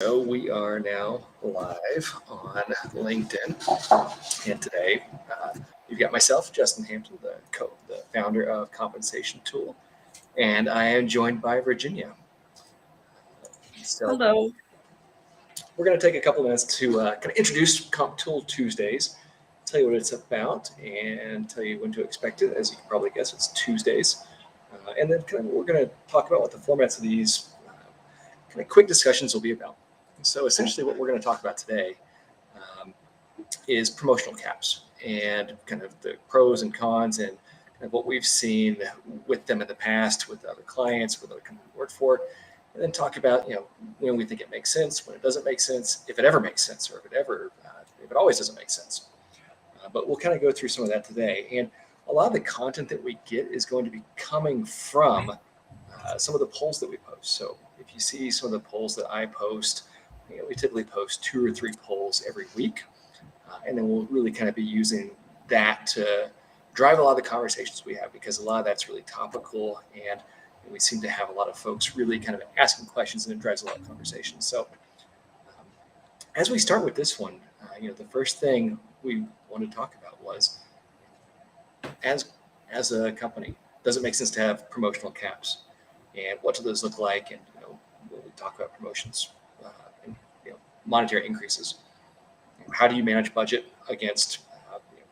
So we are now live on LinkedIn, and today you've got myself, Justin Hampton, the founder of Compensation Tool, and I am joined by Virginia. So Hello. we're going to take a couple of minutes to kind of introduce CompTool Tuesdays, tell you what it's about, and tell you when to expect it. As you can probably guess, it's Tuesdays, and then we're going to talk about what the formats of these kind of quick discussions will be about. So essentially what we're going to talk about today is promotional caps and kind of the pros and cons and kind of what we've seen with them in the past with other clients, with other companies we work for, and then talk about when we think it makes sense, when it doesn't make sense, if it ever makes sense, or if it always doesn't make sense. But we'll kind of go through some of that today. And a lot of the content that we get is going to be coming from some of the polls that we post. So if you see some of the polls that I post, we typically post 2 or 3 polls every week. And then we'll really kind of be using that to drive a lot of the conversations we have, because a lot of that's really topical, and we seem to have a lot of folks really kind of asking questions, and it drives a lot of conversations. So as we start with this one, the first thing we want to talk about was, as a company, does it make sense to have promotional caps? And what do those look like? And when we talk about promotions and monetary increases, how do you manage budget against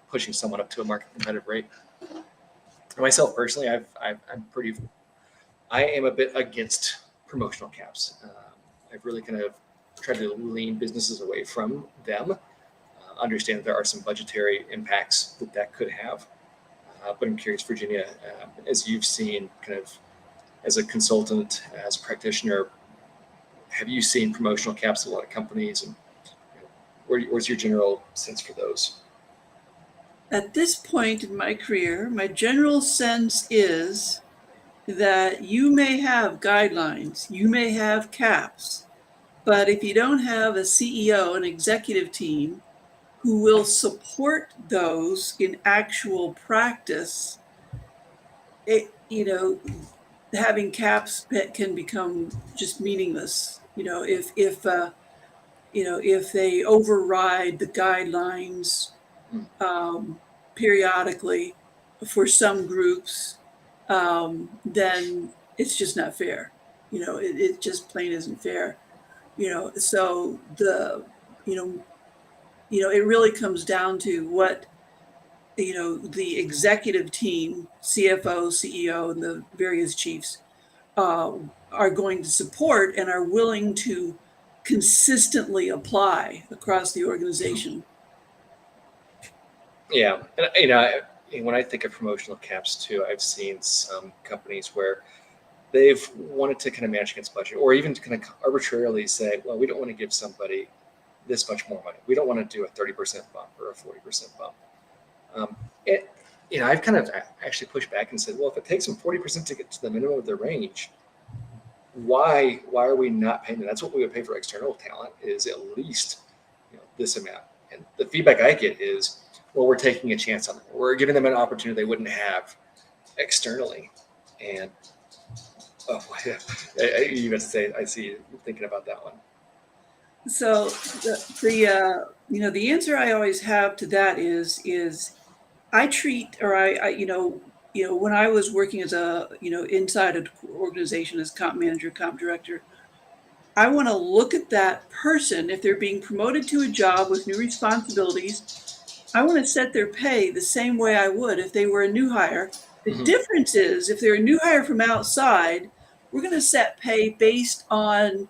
pushing someone up to a market competitive rate? And myself personally, I am a bit against promotional caps. I've really kind of tried to lean businesses away from them. Understand that there are some budgetary impacts that could have. But I'm curious, Virginia, as you've seen kind of as a consultant, as a practitioner, have you seen promotional caps at a lot of companies, and where's your general sense for those? At this point in my career, my general sense is that you may have guidelines, you may have caps, but if you don't have a CEO, an executive team, who will support those in actual practice, having caps can become just meaningless. If they override the guidelines periodically for some groups, then it's just not fair. It just plain isn't fair. So it really comes down to what the executive team, CFO, CEO, and the various chiefs are going to support and are willing to consistently apply across the organization. Yeah, and when I think of promotional caps too, I've seen some companies where they've wanted to kind of manage against budget, or even to kind of arbitrarily say, well, we don't want to give somebody this much more money. We don't want to do a 30% bump or a 40% bump. I've kind of actually pushed back and said, well, if it takes them 40% to get to the minimum of their range, why are we not paying them? That's what we would pay for external talent, is at least this amount. And the feedback I get is, well, we're taking a chance on them. We're giving them an opportunity they wouldn't have externally. And you got to say, I see you thinking about that one. So the answer I always have to that is I treat, or when I was working as inside an organization as comp manager, comp director, I want to look at that person. If they're being promoted to a job with new responsibilities, I want to set their pay the same way I would if they were a new hire. The difference is, if they're a new hire from outside, we're going to set pay based on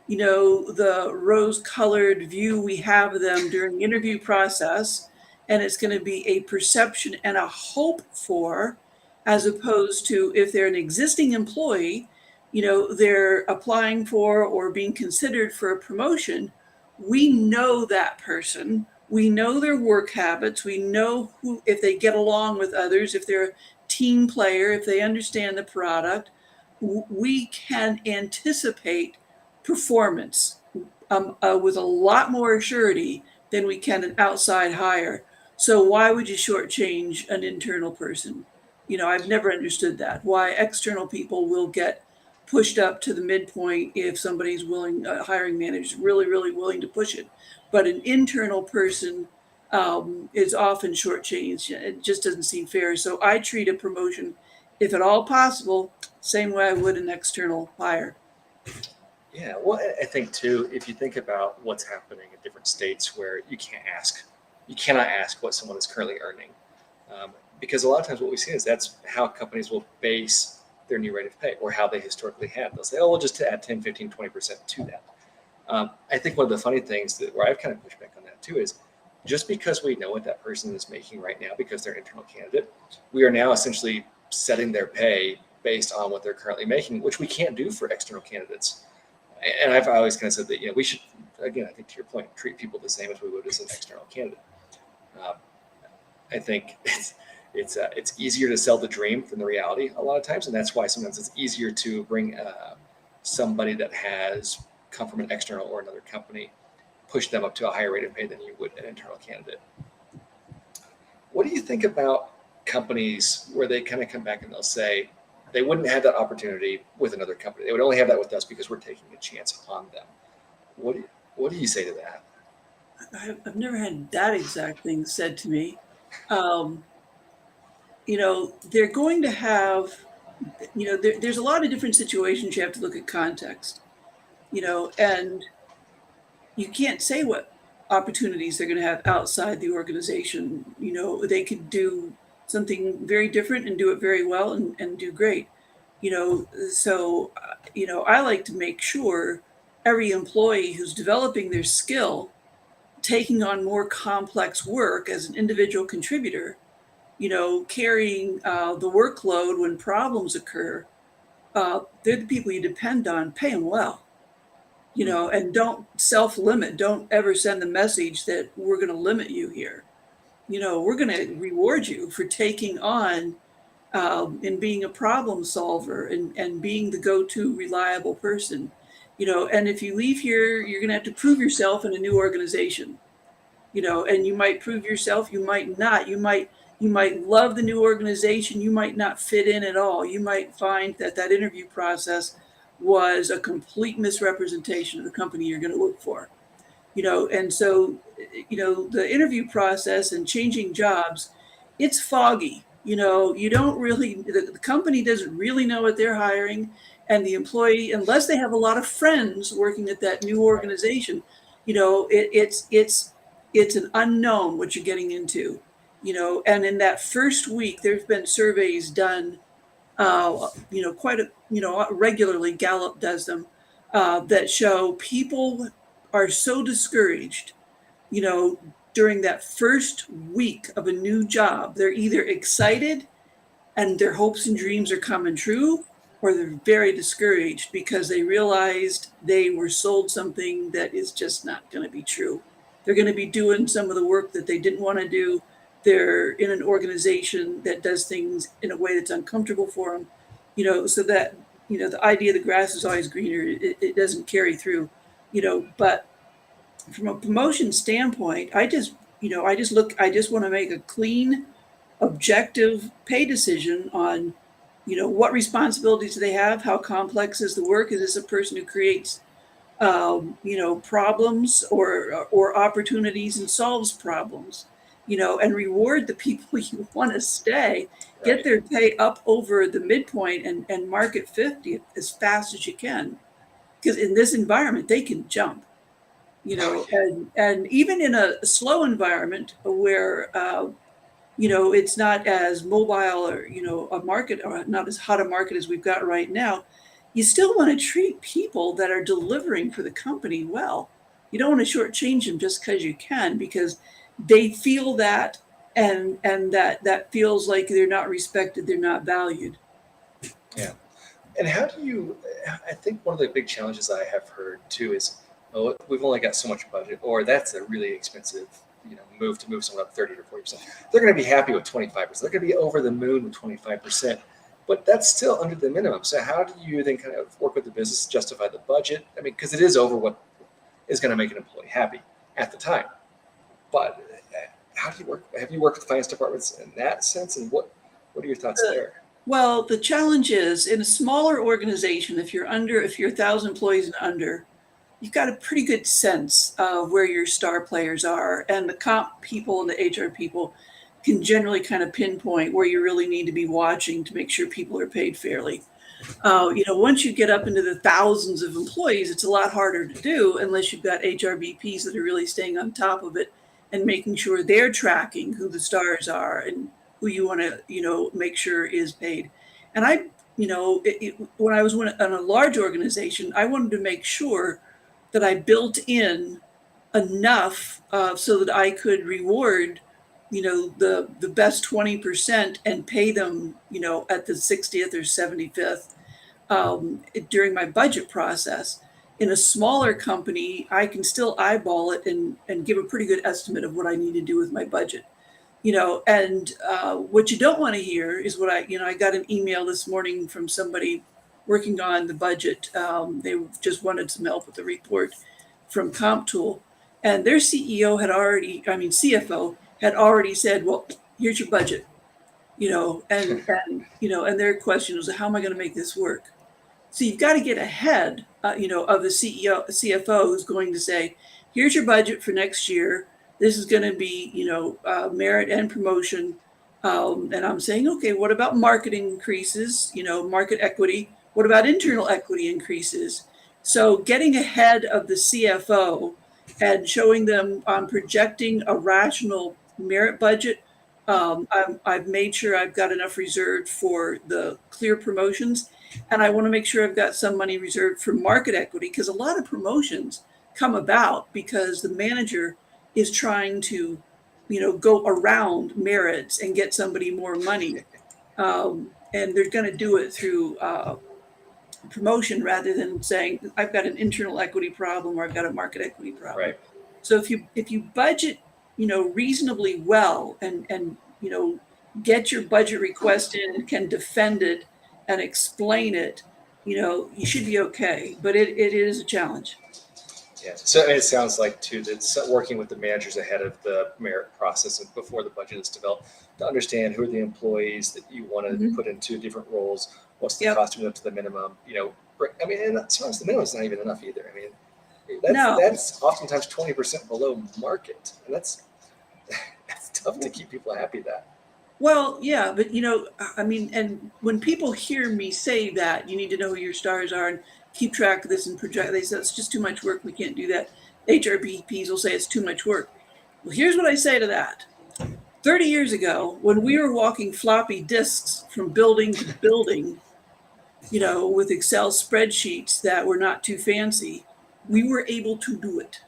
the rose-colored view we have of them during the interview process, and it's going to be a perception and a hope for, as opposed to if they're an existing employee, they're applying for or being considered for a promotion. We know that person. We know their work habits. We know if they get along with others, if they're a team player, if they understand the product. We can anticipate performance with a lot more surety than we can an outside hire. So why would you shortchange an internal person? I've never understood that. Why external people will get pushed up to the midpoint if somebody's willing, a hiring manager is really, really willing to push it. But an internal person is often shortchanged. It just doesn't seem fair. So I treat a promotion, if at all possible, same way I would an external hire. Yeah, well, I think too, if you think about what's happening in different states where you cannot ask what someone is currently earning. Because a lot of times what we see is that's how companies will base their new rate of pay or how they historically have. They'll say, oh, we'll just add 10, 15, 20% to that. I think one of the funny things that where I've kind of pushed back on that too is just because we know what that person is making right now because they're an internal candidate, we are now essentially setting their pay based on what they're currently making, which we can't do for external candidates. And I've always kind of said that, we should, again, I think to your point, treat people the same as we would as an external candidate. I think it's easier to sell the dream than the reality a lot of times, and that's why sometimes it's easier to bring somebody that has come from an external or another company, push them up to a higher rate of pay than you would an internal candidate. What do you think about companies where they kind of come back and they'll say they wouldn't have that opportunity with another company? They would only have that with us because we're taking a chance on them. What do you say to that? I've never had that exact thing said to me. They're going to have, there's a lot of different situations you have to look at context, and you can't say what opportunities they're going to have outside the organization. They could do something very different and do it very well and do great. I like to make sure every employee who's developing their skill, taking on more complex work as an individual contributor, carrying the workload when problems occur, they're the people you depend on, pay them well, and don't self-limit. Don't ever send the message that we're going to limit you here. We're going to reward you for taking on and being a problem solver and being the go-to reliable person. And if you leave here, you're going to have to prove yourself in a new organization. And you might prove yourself, you might not. You might love the new organization, you might not fit in at all. You might find that interview process was a complete misrepresentation of the company you're going to work for. And so, the interview process and changing jobs, it's foggy. You don't really, the company doesn't really know what they're hiring, and the employee, unless they have a lot of friends working at that new organization, it's an unknown what you're getting into. And in that first week, there's been surveys done, quite regularly. Gallup does them, that show people are so discouraged, during that first week of a new job. They're either excited and their hopes and dreams are coming true, or they're very discouraged because they realized they were sold something that is just not going to be true. They're going to be doing some of the work that they didn't want to do. They're in an organization that does things in a way that's uncomfortable for them, so that, the idea the grass is always greener, it doesn't carry through, but from a promotion standpoint, I just want to make a clean, objective pay decision on, what responsibilities do they have? How complex is the work? Is this a person who creates, problems or opportunities and solves problems? And reward the people you want to stay, get Right. their pay up over the midpoint and market 50 as fast as you can. Because in this environment, they can jump, and even in a slow environment where, it's not as mobile or, a market, or not as hot a market as we've got right now, you still want to treat people that are delivering for the company well. You don't want to shortchange them just because you can, because they feel that, and that feels like they're not respected, they're not valued. Yeah. And how do you, I think one of the big challenges I have heard too is, oh, we've only got so much budget, or that's a really expensive, move to move someone up 30 or 40%. They're going to be happy with 25%. They're going to be over the moon with 25%, but that's still under the minimum. So how do you then kind of work with the business to justify the budget? I mean, because it is over what is going to make an employee happy at the time. But how do you work? Have you worked with finance departments in that sense? And what are your thoughts there? Well, the challenge is in a smaller organization, if you're 1,000 employees and under, you've got a pretty good sense of where your star players are. And the comp people and the HR people can generally kind of pinpoint where you really need to be watching to make sure people are paid fairly. Once you get up into the thousands of employees, it's a lot harder to do unless you've got HRBPs that are really staying on top of it and making sure they're tracking who the stars are and who you want to, make sure is paid. And when I was in a large organization, I wanted to make sure that I built in enough so that I could reward, the best 20% and pay them, at the 60th or 75th during my budget process. In a smaller company, I can still eyeball it and give a pretty good estimate of what I need to do with my budget. And what you don't want to hear is I got an email this morning from somebody working on the budget. They just wanted some help with the report from CompTool, and their CFO had already said, "Well, here's your budget," and their question was, "How am I going to make this work?" So you've got to get ahead, of the CFO who's going to say, "Here's your budget for next year. This is going to be, merit and promotion." And I'm saying, okay, what about marketing increases? Market equity. What about internal equity increases? So getting ahead of the CFO and showing them I'm projecting a rational merit budget. I've made sure I've got enough reserved for the clear promotions, and I want to make sure I've got some money reserved for market equity, because a lot of promotions come about because the manager is trying to, go around merits and get somebody more money. And they're going to do it through promotion rather than saying, I've got an internal equity problem or I've got a market equity problem. Right. So if you budget, reasonably well and get your budget request in and can defend it and explain it, you should be okay. But it is a challenge. Yeah. So it sounds like too that working with the managers ahead of the merit process and before the budget is developed to understand who are the employees that you want to Mhm. put into different roles. What's the Yep. cost to move up to the minimum? I mean, and sometimes the minimum is not even enough either. I mean, that's No. that's oftentimes 20% below market, and that's tough to keep people happy. That Well, yeah, but I mean, and when people hear me say that you need to know who your stars are and keep track of this and project, they say it's just too much work. We can't do that. HRBPs will say it's too much work. Well, here's what I say to that. 30 years ago, when we were walking floppy disks from building to building, with Excel spreadsheets that were not too fancy, we were able to do it.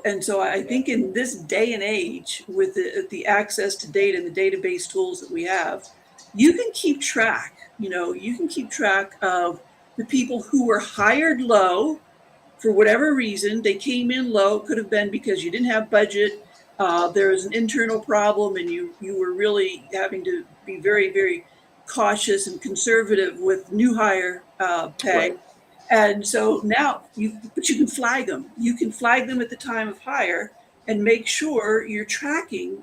And so I yeah, think in this day and age, with the access to data and the database tools that we have, you can keep track. You can keep track of the people who were hired low for whatever reason. They came in low. Could have been because you didn't have budget. There was an internal problem, and you were really having to be very, very cautious and conservative with new hire pay. right. And so now but you can flag them. You can flag them at the time of hire and make sure you're tracking,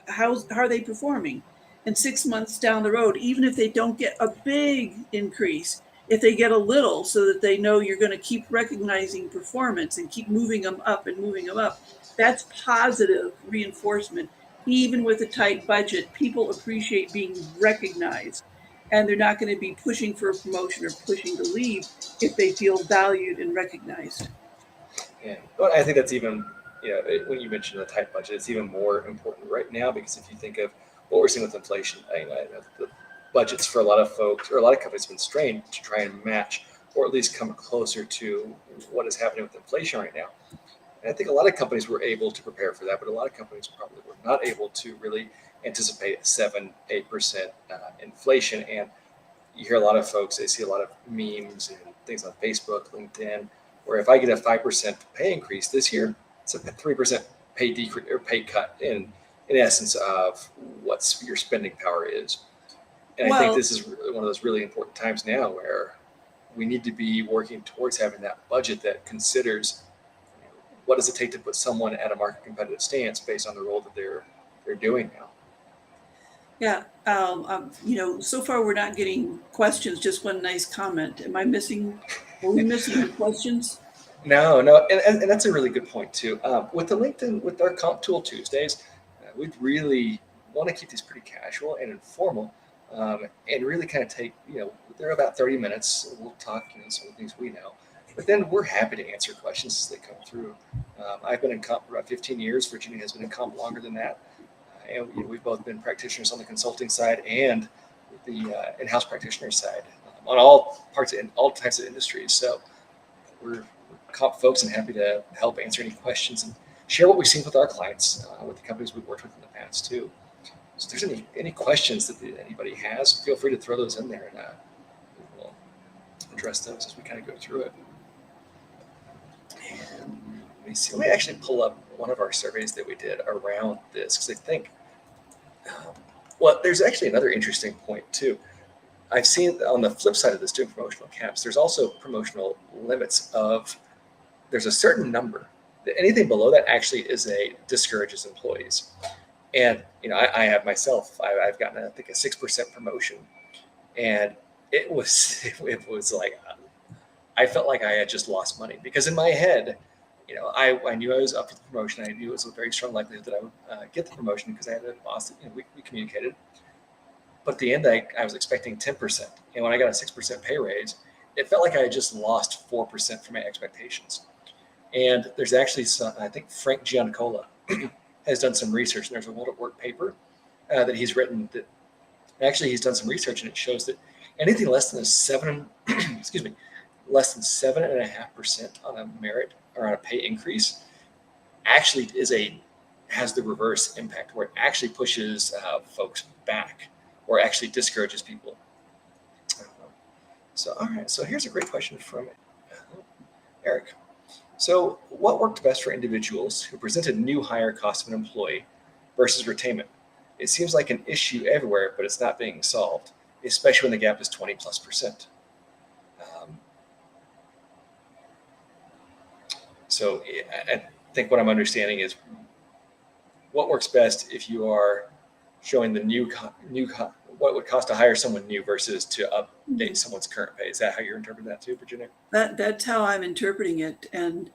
how are they performing? And 6 months down the road, even if they don't get a big increase, if they get a little, so that they know you're going to keep recognizing performance and keep moving them up and moving them up, that's positive reinforcement. Even with a tight budget, people appreciate being recognized, and they're not going to be pushing for a promotion or pushing to leave if they feel valued and recognized. Yeah, but I think that's even when you mention the tight budget, it's even more important right now because if you think of what we're seeing with inflation, I know the budgets for a lot of folks or a lot of companies have been strained to try and match or at least come closer to what is happening with inflation right now. And I think a lot of companies were able to prepare for that, but a lot of companies probably were not able to really anticipate 7-8% inflation. And you hear a lot of folks, they see a lot of memes and things on Facebook, LinkedIn, where if I get a 5% pay increase this year, it's a 3% pay decrease or pay cut in essence of what's your spending power is. And I think Well, this is one of those really important times now where we need to be working towards having that budget that considers what does it take to put someone at a market competitive stance based on the role that they're doing now. Yeah. So far we're not getting questions, just one nice comment. Are we missing questions? No, no, and that's a really good point too. With the LinkedIn, with our CompTool Tuesdays, we really want to keep these pretty casual and informal, and really kind of take, they're about 30 minutes. We'll talk, some of the things we know, but then we're happy to answer questions as they come through. I've been in comp for about 15 years. Virginia has been in comp longer than that, and we've both been practitioners on the consulting side and the in-house practitioner side, on all parts and all types of industries. So we're comp folks and happy to help answer any questions and share what we've seen with our clients, with the companies we've worked with in the past too. So if there's any questions that anybody has, feel free to throw those in there, and we'll address those as we kind of go through it. And let me see. Let me actually pull up one of our surveys that we did around this, because I think, well, there's actually another interesting point too. I've seen on the flip side of this, doing promotional caps, there's also promotional limits of, there's a certain number. Anything below that actually discourages employees. And I have myself. I've gotten, I think, a 6% promotion, and it was like, I felt like I had just lost money, because in my head, I knew I was up for the promotion. I knew it was a very strong likelihood that I would get the promotion, because I had a boss that, we communicated. But at the end, I was expecting 10%, and when I got a 6% pay raise, it felt like I had just lost 4% from my expectations. And there's actually some, I think Frank Giancola has done some research, and there's a World at Work paper that he's written, that actually he's done some research, and it shows that anything less than a seven, excuse me, less than 7.5% on a merit or on a pay increase actually has the reverse impact, where it actually pushes folks back, or actually discourages people. So, all right. So here's a great question from Eric. So, what worked best for individuals who presented new higher cost of an employee versus retainment? It seems like an issue everywhere, but it's not being solved, especially when the gap is 20+%. So, I think what I'm understanding is, what works best if you are showing the what would cost to hire someone new versus to update someone's current pay. Is that how you're interpreting that too, Virginia? That's how I'm interpreting it. And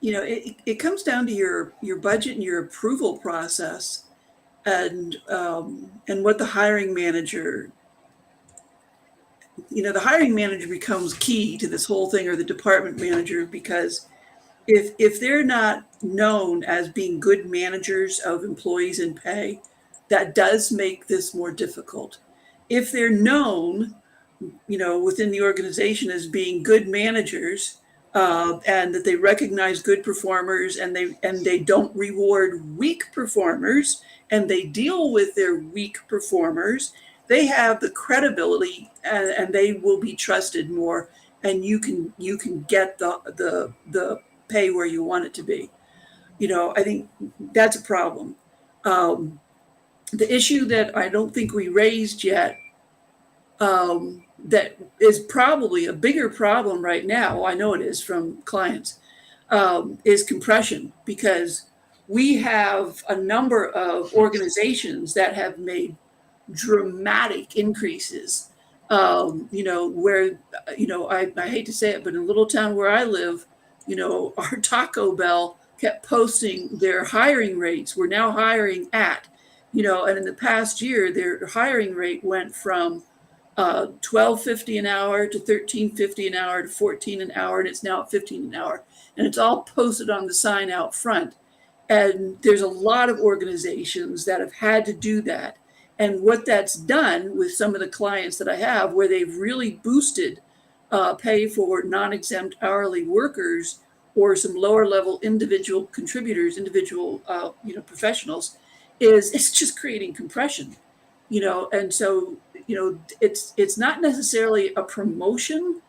it comes down to your budget and your approval process, and what the hiring manager, the hiring manager becomes key to this whole thing, or the department manager, because if they're not known as being good managers of employees and pay, that does make this more difficult. If they're known, within the organization as being good managers, and that they recognize good performers, and they don't reward weak performers, and they deal with their weak performers, they have the credibility, and they will be trusted more, and you can get the pay where you want it to be. I think that's a problem. The issue that I don't think we raised yet, that is probably a bigger problem right now, I know it is from clients, is compression, because we have a number of organizations that have made dramatic increases. Where, I hate to say it, but in a little town where I live, our Taco Bell kept posting their hiring rates. We're now hiring at, and in the past year, their hiring rate went from $12.50 an hour to $13.50 an hour to $14 an hour, and it's now at $15 an hour. And it's all posted on the sign out front. And there's a lot of organizations that have had to do that. And what that's done with some of the clients that I have, where they've really boosted pay for non-exempt hourly workers, or some lower level individual contributors, individual professionals, is it's just creating compression. And so it's not necessarily a promotion,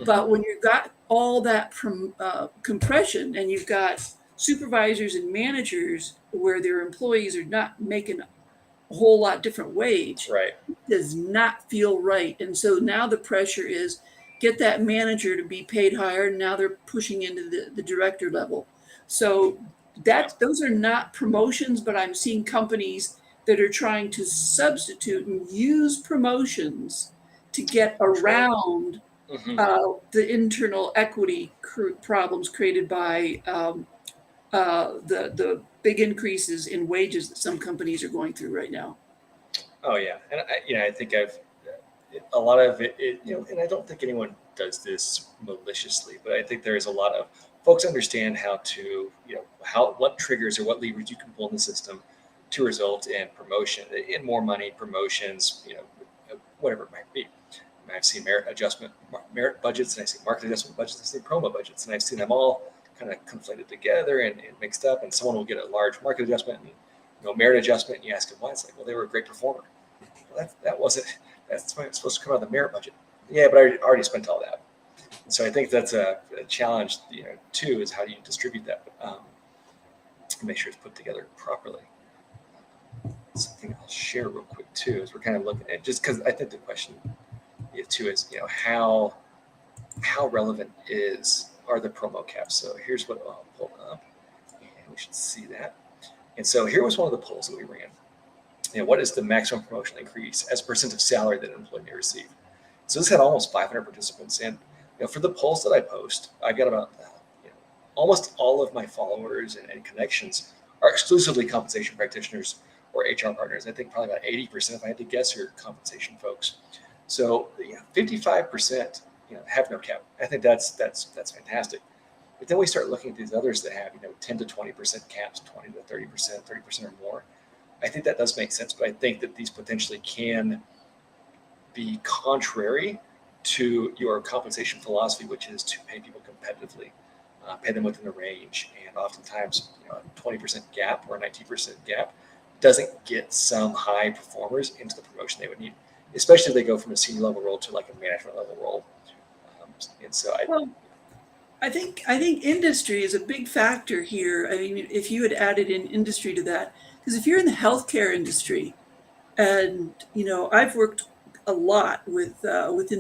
but when you've got all that compression, and you've got supervisors and managers where their employees are not making a whole lot different wage, Right. it does not feel right. And so now the pressure is, get that manager to be paid higher, and now they're pushing into the director level. So those are not promotions, but I'm seeing companies that are trying to substitute and use promotions to get Sure. around Hmm. the internal equity problems created by the big increases in wages that some companies are going through right now. Oh yeah, and I think I've a lot of it, and I don't think anyone does this maliciously, but I think there is a lot of folks understand how to, how what triggers or what levers you can pull in the system to result in promotion, in more money, promotions, whatever it might be. I've seen merit budgets, and I've seen market adjustment budgets, I've seen promo budgets, and I've seen them all kind of conflated together and mixed up. And someone will get a large market adjustment and merit adjustment, and you ask them why. It's like, well, they were a great performer. Well, that wasn't. That's supposed to come out of the merit budget. Yeah, but I already spent all that. And so I think that's a challenge. Too, is how do you distribute that, make sure it's put together properly. Something I'll share real quick too is we're kind of looking at, just because I think the question too is how relevant are the promo caps. So here's what I'll pull up, and we should see that. And so here was one of the polls that we ran. What is the maximum promotional increase as a percent of salary that an employee may receive? So this had almost 500 participants, and for the polls that I post, I've got about almost all of my followers and connections are exclusively compensation practitioners or HR partners. I think probably about 80%, if I had to guess, are compensation folks. So 55% have no cap. I think that's fantastic. But then we start looking at these others that have 10 to 20% caps, 20 to 30%, 30% or more. I think that does make sense, but I think that these potentially can be contrary to your compensation philosophy, which is to pay people competitively, pay them within the range, and oftentimes a 20% gap or a 19% gap doesn't get some high performers into the promotion they would need, especially if they go from a senior level role to like a management level role. And so Well, I think industry is a big factor here. I mean, if you had added in industry to that, because if you're in the healthcare industry, and I've worked a lot within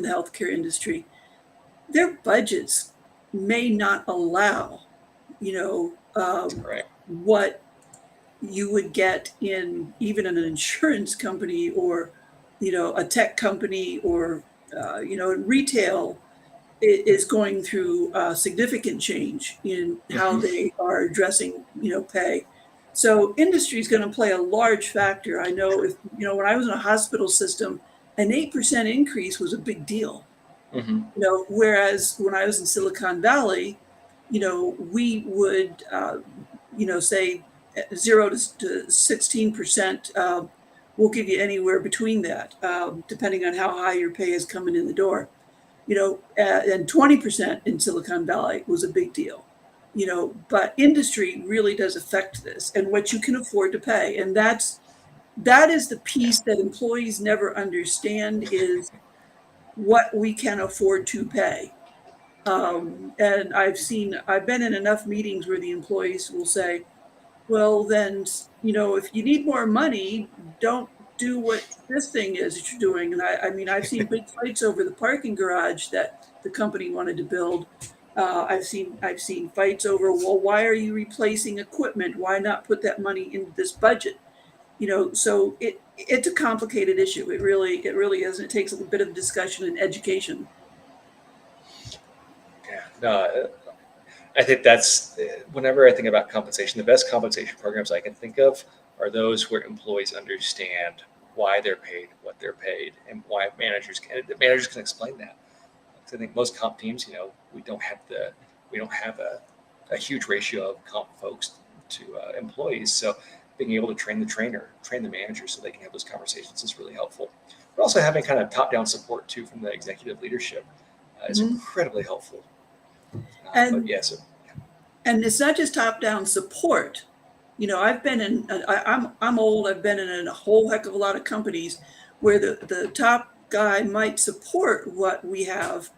the healthcare industry, their budgets may not allow, right. what you would get in even in an insurance company or, a tech company or, in retail is going through significant change in how Hmm. they are addressing, pay. So industry is going to play a large factor. I know Sure. if, when I was in a hospital system, an 8% increase was a big deal. Hmm. Whereas when I was in Silicon Valley, we would, say 0 to 16%. We'll give you anywhere between that, depending on how high your pay is coming in the door. And 20% in Silicon Valley was a big deal. But industry really does affect this and what you can afford to pay, and that is the piece that employees never understand is what we can afford to pay. And I've been in enough meetings where the employees will say, well, then, if you need more money, don't do what this thing is that you're doing. And I mean, I've seen big fights over the parking garage that the company wanted to build. I've seen fights over, well, why are you replacing equipment? Why not put that money into this budget? So it's a complicated issue. It really is. And it takes a bit of discussion and education. Yeah. No, I think that's whenever I think about compensation, the best compensation programs I can think of are those where employees understand why they're paid what they're paid and why managers can explain that. I think most comp teams, we don't have a huge ratio of comp folks to employees. So being able to train the manager so they can have those conversations is really helpful. But also having kind of top down support too from the executive leadership is Mhm. incredibly helpful. But And yeah, so and it's not just top down support. I've been in. I'm old. I've been in a whole heck of a lot of companies where the top guy might support what we have,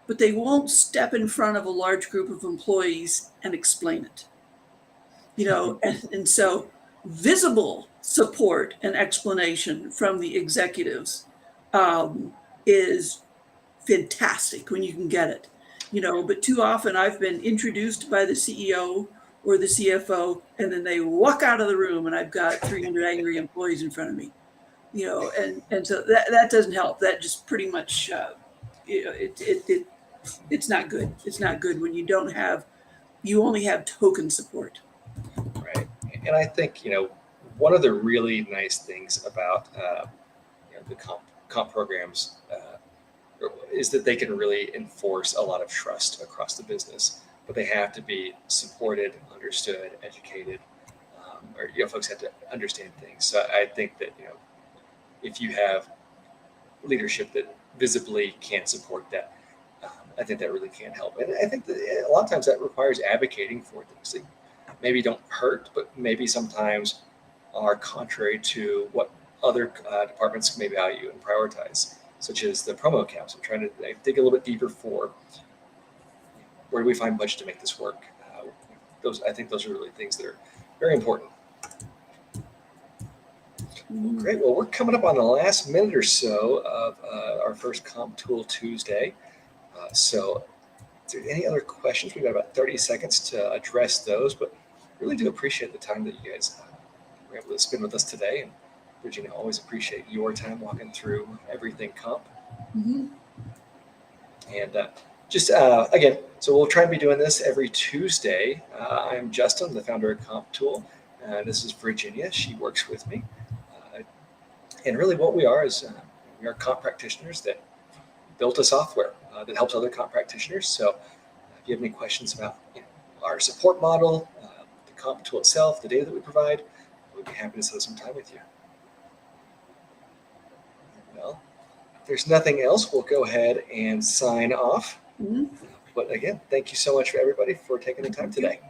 but they won't step in front of a large group of employees and explain it. And so visible support and explanation from the executives um, is fantastic when you can get it. But too often I've been introduced by the CEO or the CFO, and then they walk out of the room and I've got 300 angry employees in front of me, and so that doesn't help. That just pretty much, it's not good. It's not good when you only have token support. Right. And I think, one of the really nice things about the comp programs is that they can really enforce a lot of trust across the business, but they have to be supported, understood, educated, or folks have to understand things. So I think that if you have leadership that visibly can't support that, I think that really can help. And I think that a lot of times that requires advocating for things that maybe don't hurt, but maybe sometimes are contrary to what other departments may value and prioritize, such as the promo caps. I'm trying to dig a little bit deeper for where do we find budget to make this work. I think those are really things that are very important. Great. Well, we're coming up on the last minute or so of our first CompTool Tuesday. So if there are any other questions, we've got about 30 seconds to address those, but really do appreciate the time that you guys were able to spend with us today. And Virginia, always appreciate your time walking through everything comp. Mm-hmm. And again, so we'll try and be doing this every Tuesday. I'm Justin, the founder of CompTool, and this is Virginia. She works with me. And really what we are is we are comp practitioners that built a software that helps other comp practitioners. So if you have any questions about our support model, the comp tool itself, the data that we provide, we'd be happy to set some time with you. Well, if there's nothing else, we'll go ahead and sign off. Mm-hmm. But again, thank you so much for everybody for taking the time today.